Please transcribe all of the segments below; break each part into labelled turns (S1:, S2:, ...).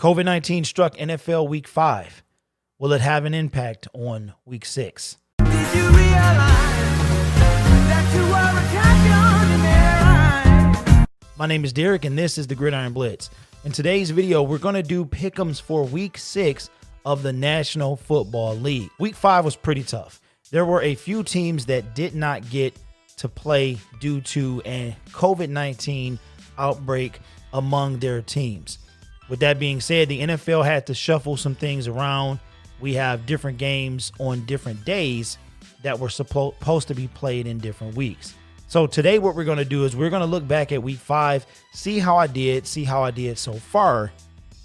S1: COVID-19 struck NFL Week 5. Will it have an impact on Week 6?
S2: Did you realize that you are a champion in their eyes?
S1: My name is Derek, and this is the Gridiron Blitz. In today's video, we're going to do pick'ems for Week 6 of the National Football League. Week 5 was pretty tough. There were a few teams that did not get to play due to a COVID-19 outbreak among their teams. With that being said, the NFL had to shuffle some things around. We have different games on different days that were supposed to be played in different weeks. So today what we're going to do is we're going to look back at Week 5, see how I did so far,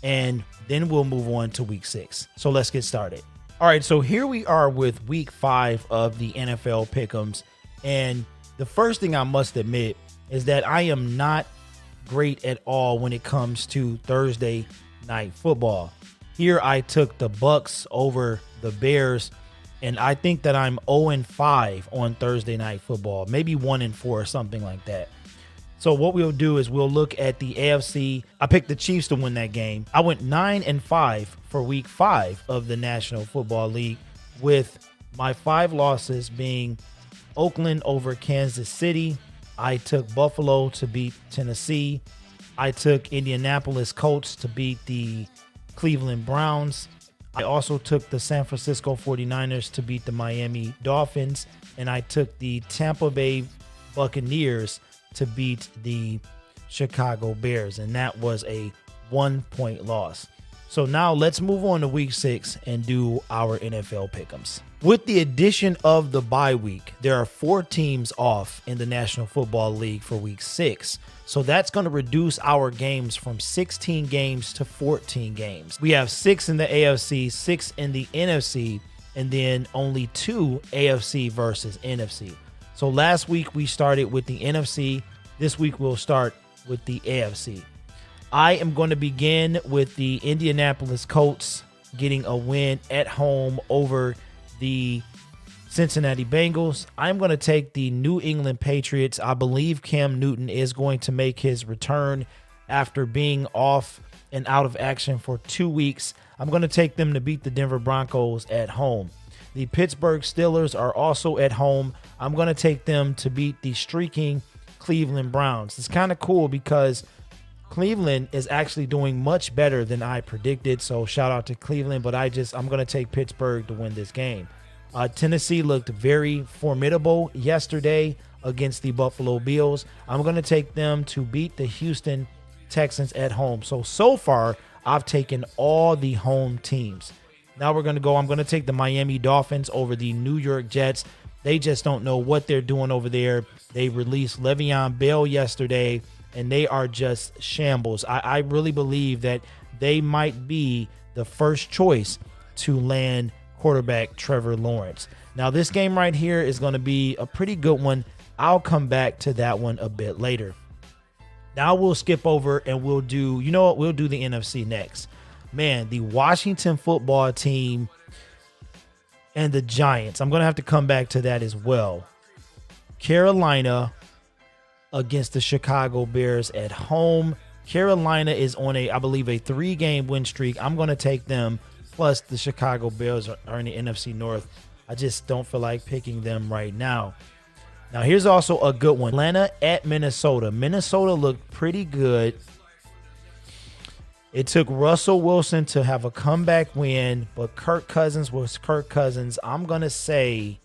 S1: and then we'll move on to Week 6. So let's get started. All right, so here we are with Week 5 of the NFL Pick'ems, and the first thing I must admit is that I am not great at all when it comes to Thursday night football. Here I took the Bucks over the Bears, and I think that I'm 0-5 on Thursday night football, maybe 1-4 or something like that. So what we'll do is we'll look at the AFC. I picked the Chiefs to win that game. I went 9-5 for Week 5 of the National Football League, with my 5 losses being Oakland over Kansas City. I took Buffalo to beat Tennessee. I took Indianapolis Colts to beat the Cleveland Browns. I also took the San Francisco 49ers to beat the Miami Dolphins. And I took the Tampa Bay Buccaneers to beat the Chicago Bears. And that was a 1-point loss. So now let's move on to Week 6 and do our NFL pick'ems. With the addition of the bye week, there are 4 teams off in the National Football League for Week 6. So that's going to reduce our games from 16 games to 14 games. We have 6 in the AFC, 6 in the NFC, and then only 2 AFC versus NFC. So last week we started with the NFC. This week we'll start with the AFC. I am going to begin with the Indianapolis Colts getting a win at home over the Cincinnati Bengals. I'm going to take the New England Patriots. I believe Cam Newton is going to make his return after being off and out of action for 2 weeks. I'm going to take them to beat the Denver Broncos at home. The Pittsburgh Steelers are also at home. I'm going to take them to beat the streaking Cleveland Browns. It's kind of cool because Cleveland is actually doing much better than I predicted, so shout out to Cleveland, but I'm going to take Pittsburgh to win this game. Tennessee looked very formidable yesterday against the Buffalo Bills. I'm going to take them to beat the Houston Texans at home. So far, I've taken all the home teams. Now I'm going to take the Miami Dolphins over the New York Jets. They just don't know what they're doing over there. They released Le'Veon Bell yesterday, and they are just shambles. I really believe that they might be the first choice to land quarterback Trevor Lawrence. Now, this game right here is going to be a pretty good one. I'll come back to that one a bit later. Now we'll skip over and we'll do the NFC next. Man, the Washington football team and the Giants. I'm going to have to come back to that as well. Carolina against the Chicago Bears at home. Carolina is on I believe a 3-game win streak. I'm going to take them. Plus, the Chicago Bears are in the NFC North. I just don't feel like picking them right now. Now, here's also a good one. Atlanta at Minnesota. Minnesota looked pretty good. It took Russell Wilson to have a comeback win, but Kirk Cousins was Kirk Cousins. I'm going to say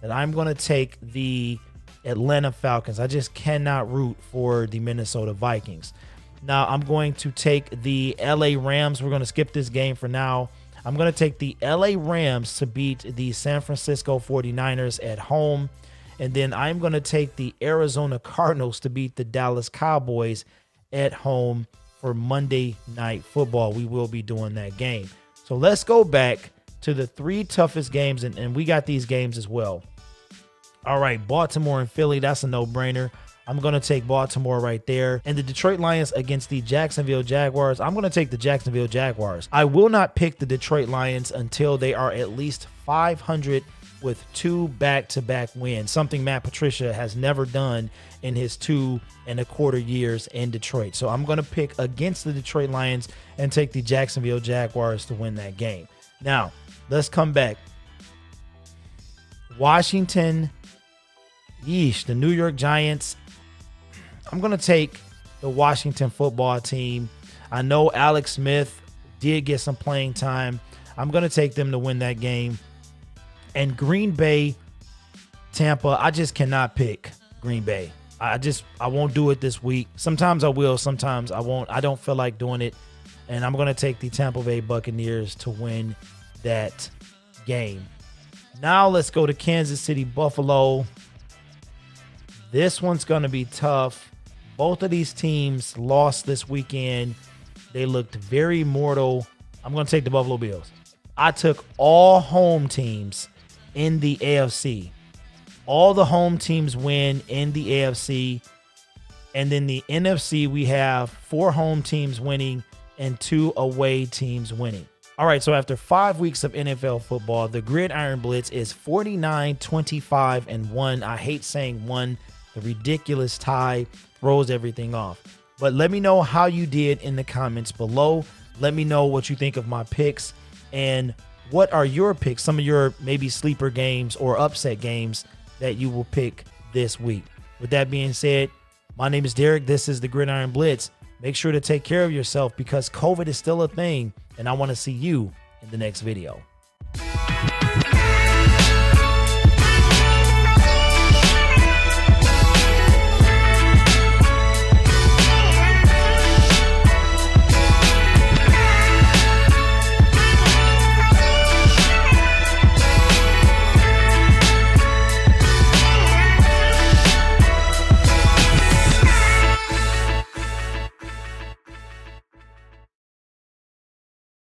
S1: that I'm going to take the Atlanta Falcons. I just cannot root for the Minnesota Vikings. Now, I'm going to take the LA Rams. We're going to skip this game for now. I'm going to take the LA Rams to beat the San Francisco 49ers at home. And then I'm going to take the Arizona Cardinals to beat the Dallas Cowboys at home for Monday Night Football. We will be doing that game. So let's go back to the 3 toughest games, and we got these games as well. All right, Baltimore and Philly, that's a no-brainer. I'm going to take Baltimore right there. And the Detroit Lions against the Jacksonville Jaguars, I'm going to take the Jacksonville Jaguars. I will not pick the Detroit Lions until they are at least 500 with 2 back-to-back wins, something Matt Patricia has never done in his 2.25 years in Detroit. So I'm going to pick against the Detroit Lions and take the Jacksonville Jaguars to win that game. Now, let's come back. Washington, the New York Giants. I'm going to take the Washington football team. I know Alex Smith did get some playing time. I'm going to take them to win that game. And Green Bay, Tampa, I just cannot pick Green Bay. I won't do it this week. Sometimes I will, sometimes I won't. I don't feel like doing it. And I'm going to take the Tampa Bay Buccaneers to win that game. Now let's go to Kansas City, Buffalo. This one's going to be tough. Both of these teams lost this weekend. They looked very mortal. I'm going to take the Buffalo Bills. I took all home teams in the AFC. All the home teams win in the AFC. And then the NFC, we have 4 home teams winning and 2 away teams winning. All right, so after 5 weeks of NFL football, the Gridiron Blitz is 49-25-1. I hate saying 1. The ridiculous tie throws everything off. But let me know how you did in the comments below. Let me know what you think of my picks and what are your picks, some of your maybe sleeper games or upset games that you will pick this week. With that being said, my name is Derek. This is the Gridiron Blitz. Make sure to take care of yourself because COVID is still a thing, and I want to see you in the next video.